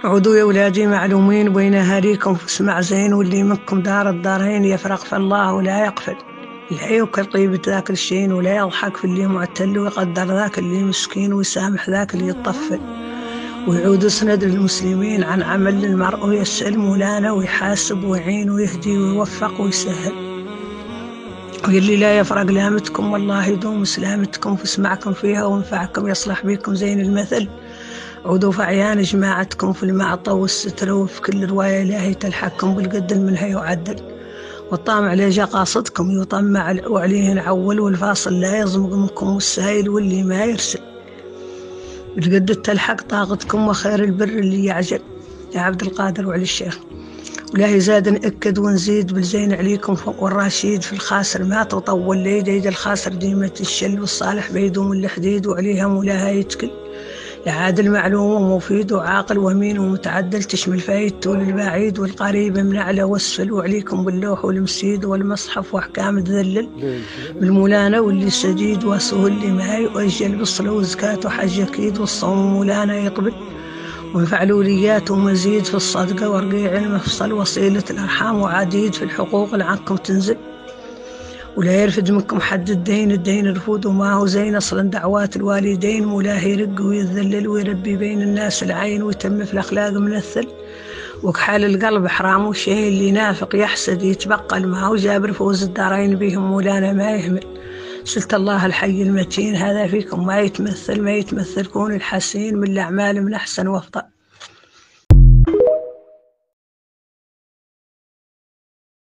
عودوا يا ولادي معلومين بين أهاليكم فاسمع زين، واللي منكم دار الدارين يفرق في الله ولا يقفل، لا يوكل طيبة ذاك الشين ولا يضحك في اللي معتل، ويقدر ذاك اللي مسكين ويسامح ذاك اللي يطفل، ويعود سند للمسلمين عن عمل المرء ويسأل مولانا ويحاسب ويعين ويهدي ويوفق ويسهل، واللي لا يفرق لامتكم والله يدوم سلامتكم فاسمعكم فيها وينفعكم يصلح بكم زين المثل. عودوا في أعيان جماعتكم في المعطى والستر، وفي كل رواية إلهي تلحقكم بالقد منها يعدل، والطامع ليجا قاصدكم يطمع وعليه نعول، والفاصل لا يزمق منكم والسائل واللي ما يرسل، بالقد تلحق طاقتكم وخير البر اللي يعجل. يا عبد القادر وعلي الشيخ ولاهي زاد نأكد ونزيد بالزين عليكم والرشيد في الخاسر ما تطول ليد الخاسر ديمة الشل، والصالح بيدوم الحديد وعليها مولاها يتكل، يا عادل معلوم ومفيد وعاقل وامين ومتعدل، تشمل فايد طول البعيد والقريب من اعلى واسفل، وعليكم باللوح والمسيد والمصحف واحكام تذلل بالمولانا واللي سديد وسهل اللي ما يؤجل بالصلاه وزكاه وحج اكيد، والصوم مولانا يقبل وفعلوليات ومزيد في الصدقه، ورقيع المفصل وصيله الارحام وعديد في الحقوق لعنكم تنزل، ولا يرفد منكم حد الدين رفود وما هو زين، أصلا دعوات الوالدين مولاه يرق ويذلل ويربي بين الناس العين ويتم في الأخلاق ممثل، وكحال القلب حرام والشيء اللي نافق يحسد يتبقى ما هو جابر فوز الدارين بهم مولانا ما يهمل، سلت الله الحي المتين هذا فيكم ما يتمثل كون الحسين من الأعمال من أحسن وأفضل.